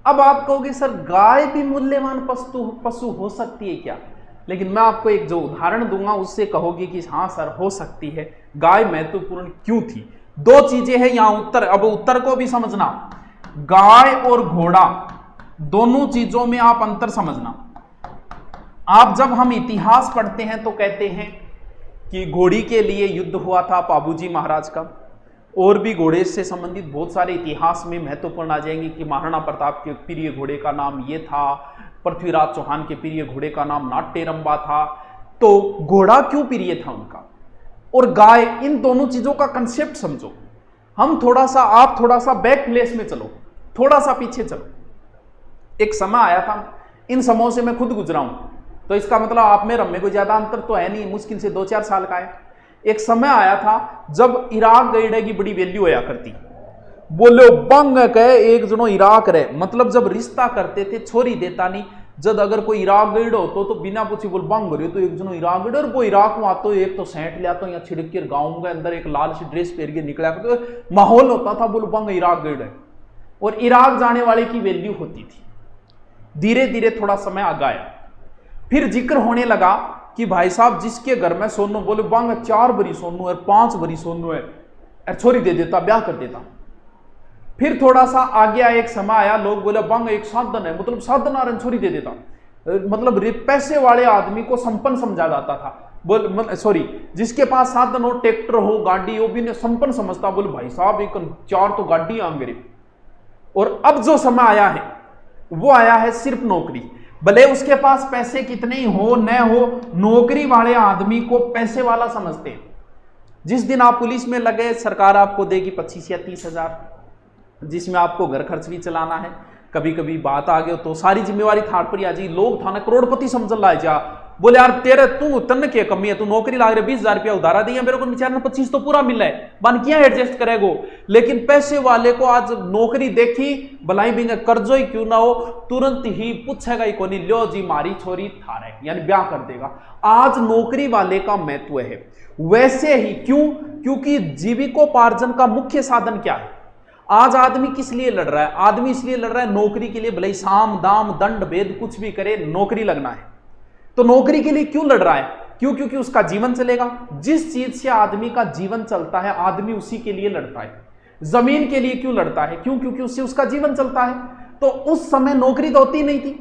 अब आप कहोगे सर गाय भी मूल्यवान पशु पशु हो सकती है क्या? लेकिन मैं आपको एक जो उदाहरण दूंगा उससे कहोगे कि हाँ सर हो सकती है। गाय महत्वपूर्ण क्यों थी? दो चीजें हैं यहां उत्तर, अब उत्तर को भी समझना। गाय और घोड़ा दोनों चीजों में आप अंतर समझना। आप जब हम इतिहास पढ़ते हैं तो कहते हैं कि घोड़ी के लिए युद्ध हुआ था पाबूजी महाराज का, और भी घोड़े से संबंधित बहुत सारे इतिहास में महत्वपूर्ण आ जाएंगे कि महाराणा प्रताप के प्रिय घोड़े का नाम ये था, पृथ्वीराज चौहान के प्रिय घोड़े का नाम नाट्यरंबा था। तो घोड़ा क्यों प्रिय था उनका, और गाय, इन दोनों चीजों का कंसेप्ट समझो। हम थोड़ा सा, आप थोड़ा सा बैक प्लेस में चलो, थोड़ा सा पीछे चलो। एक समय आया था, इन समयों से मैं खुद गुजरा हूं, तो इसका मतलब आप में रम में कोई ज्यादा अंतर तो है नहीं, मुश्किल से 2-4 साल का है। एक समय आया था जब इराक गईडे की बड़ी वैल्यू होया करती। बोले बंग कहे एक जनो इराक रहे, मतलब जब रिश्ता करते थे छोरी देता नहीं। जब अगर कोई इराक गईड हो तो बिना पूछे बोल बंग रहे तो एक जनो इराक गईड, और वो इराक में आतो एक तो सेंट लिया तो या छिड़क के गाँव के अंदर एक लाल सी ड्रेस पहन के निकला, तो माहौल होता था बोल बंग इराक गईड है, और इराक जाने वाले की वैल्यू होती थी। धीरे धीरे थोड़ा समय आ गया, फिर जिक्र होने लगा कि भाई साहब जिसके घर में सोनू, बोले बांग 4 भरी सोनू है, 5 भरी सोनू है, छोरी दे देता, ब्याह कर देता। फिर थोड़ा सा आगे आया, एक समय आया, लोग बोले बांग एक साधन है, मतलब साधन आ रहा, छोरी दे देता। मतलब पैसे वाले आदमी को संपन्न समझा जाता था। बोल सॉरी, जिसके पास साधन हो, ट्रैक्टर हो, गाड़ी हो, भी संपन्न समझता। बोले भाई साहब एक 4 तो गाड़ी आ मेरे। और अब जो समय आया है वो आया है सिर्फ नौकरी। भले उसके पास पैसे कितने ही हो न हो, नौकरी वाले आदमी को पैसे वाला समझते हैं। जिस दिन आप पुलिस में लगे, सरकार आपको देगी 25 या 30 हजार, जिसमें आपको घर खर्च भी चलाना है। कभी कभी बात आ गई तो सारी जिम्मेवारी थार पर आ जाएगी। लोग थाने करोड़पति समझ ला जा, बोले यार तेरे तू तन के कमी है, तू नौकरी लाग रहे 20,000 रुपया उधारा दिया मेरे को, बेचारे 25 तो पूरा मिला है, बन किया एडजस्ट करेगो। लेकिन पैसे वाले को आज नौकरी देखी, भलाई भी कर्जो ही क्यों ना हो, तुरंत ही पूछेगा ही कोनी, लो जी मारी छोरी थारे, यानी ब्याह कर देगा। आज नौकरी वाले का महत्व है। वैसे ही क्यों? क्योंकि जीविकोपार्जन का मुख्य साधन क्या है? आज आदमी किस लिए लड़ रहा है? आदमी इसलिए लड़ रहा है नौकरी के लिए, भले साम दाम दंड भेद कुछ भी करे, नौकरी लगना है। तो नौकरी के लिए क्यों लड़ रहा है? क्यों? क्योंकि उसका जीवन चलेगा। जिस चीज से आदमी का जीवन चलता है, आदमी उसी के लिए लड़ता है। जमीन के लिए क्यों लड़ता है? क्यों? क्योंकि उससे उसका जीवन चलता है। तो उस समय नौकरी तो होती नहीं थी,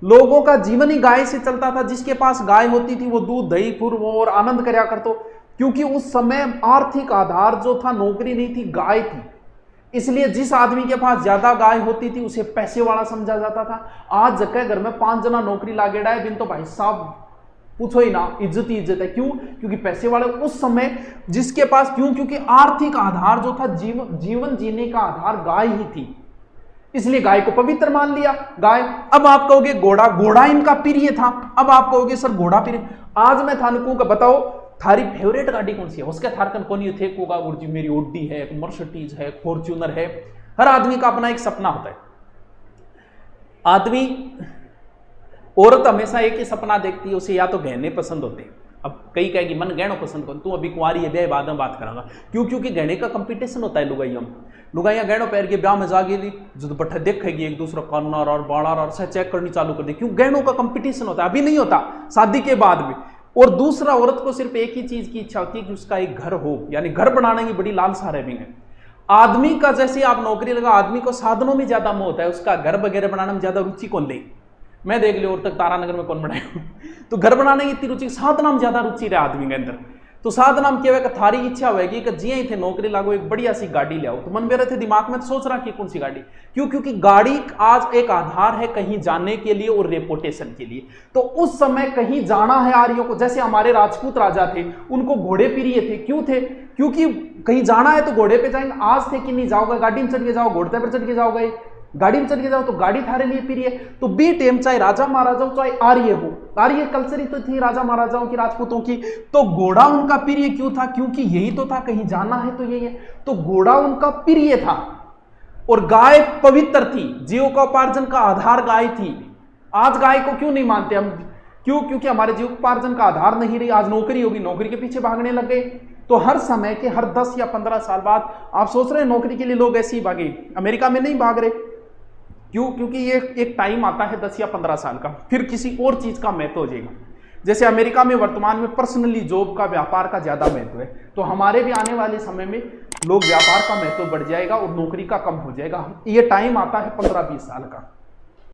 लोगों का जीवन ही गाय से चलता था। जिसके पास गाय होती थी वो दूध दही फूर और आनंद करया करतो, क्योंकि उस समय आर्थिक आधार जो था नौकरी नहीं थी, गाय थी। इसलिए जिस आदमी के पास ज्यादा गाय होती थी उसे पैसे वाला समझा जाता था। आज जगह घर में 5 जना नौकरी लागेड़ा है, बिन तो भाई साहब पूछो ही ना, इज्जत ही इज्जत है। क्यों? क्योंकि पैसे वाले उस समय जिसके पास, क्यों? क्योंकि आर्थिक आधार जो था, जीवन जीने का आधार गाय ही थी, इसलिए गाय को पवित्र मान लिया गाय। अब आप कहोगे घोड़ा, घोड़ा इनका प्रिय था। अब आप कहोगे सर घोड़ा प्रिय, आज मैं थानकू का बताओ थारी फेवरेट गाड़ी कौन सी है? उसके थारकन कोनी थे कोगा गुरुजी, मेरी ओडी है, मर्सिडीज है, फॉर्च्यूनर है। हर आदमी का अपना एक सपना होता है। आदमी, औरत हमेशा एक ही सपना देखती है, उसे या तो गहने पसंद होते हैं। अब कई कहेगी मन गहनों पसंद कौन, तू अभी कुंवारी है, ब्याह बाद में बात करांगा। क्यों? क्योंकि गहने का कंपटीशन होता है। लुगाइयां गहनों पहन के ब्याह में जागेगी, जो बट्ठा देखेगी एक दूसरा कॉर्नर और बाड़ार और से चेक करनी चालू कर दे। क्यों? गहनों का कंपटीशन होता है। अभी नहीं होता, शादी के बाद में। और दूसरा, औरत को सिर्फ एक ही चीज की इच्छा होती है कि उसका एक घर हो, यानी घर बनाने की बड़ी लालसा रहेगी। आदमी का जैसे आप नौकरी लगा, आदमी को साधनों में ज्यादा मोह होता है, उसका घर वगैरह बनाने में ज्यादा रुचि कौन ले? मैं देख लियो और तक तारानगर में कौन बनाया तो घर बनाने की इतनी रुचि, साधना में ज्यादा रुचि रहे आदमी के अंदर। तो साधना में क्या होगा, थारी इच्छा होगी कि जिये थे नौकरी लागो, एक बढ़िया सी गाड़ी ले आओ। तो मन मेरे थे दिमाग में, तो सोच रहा कि कौन सी गाड़ी। क्यों? क्योंकि गाड़ी आज एक आधार है कहीं जाने के लिए और रेपुटेशन के लिए। तो उस समय कहीं जाना है आर्यों को, जैसे हमारे राजपूत राजा थे, उनको घोड़े प्रिय थे। क्यों थे? क्योंकि कहीं जाना है तो घोड़े पे जाएंगे। आज थे कि नहीं, जाओगे गाड़ी में चढ़ के जाओ, घोड़े पर चढ़ के जाओगे, गाड़ी में चढ़ के जाओ, तो गाड़ी थारे लिए प्रिय। तो बी टेम चाहे राजा महाराजाओं चाहे आर्य हो, आर्य कल्चर ही तो थी राजा महाराजाओं की, राजपूतों की। तो घोड़ा उनका प्रिय क्यों था? क्योंकि यही तो था, कहीं जाना है तो यही है। तो घोड़ा उनका प्रिय था। और गाय पवित्र थी, जीविकोपार्जन का आधार गाय थी। आज गाय को क्यों नहीं मानते हम? क्यों? क्योंकि हमारे जीविकोपार्जन का आधार नहीं रही। आज नौकरी होगी, नौकरी के पीछे भागने लग गए। तो हर समय के हर 10 या 15 साल बाद आप सोच रहे हैं नौकरी के लिए लोग ऐसे ही भागे। अमेरिका में नहीं भाग रहे, क्यों? क्योंकि ये एक टाइम आता है 10 या 15 साल का, फिर किसी और चीज का महत्व हो जाएगा। जैसे अमेरिका में वर्तमान में पर्सनली जॉब का, व्यापार का ज्यादा महत्व है, तो हमारे भी आने वाले समय में लोग व्यापार का महत्व बढ़ जाएगा और नौकरी का कम हो जाएगा। ये टाइम आता है 15-20 साल का।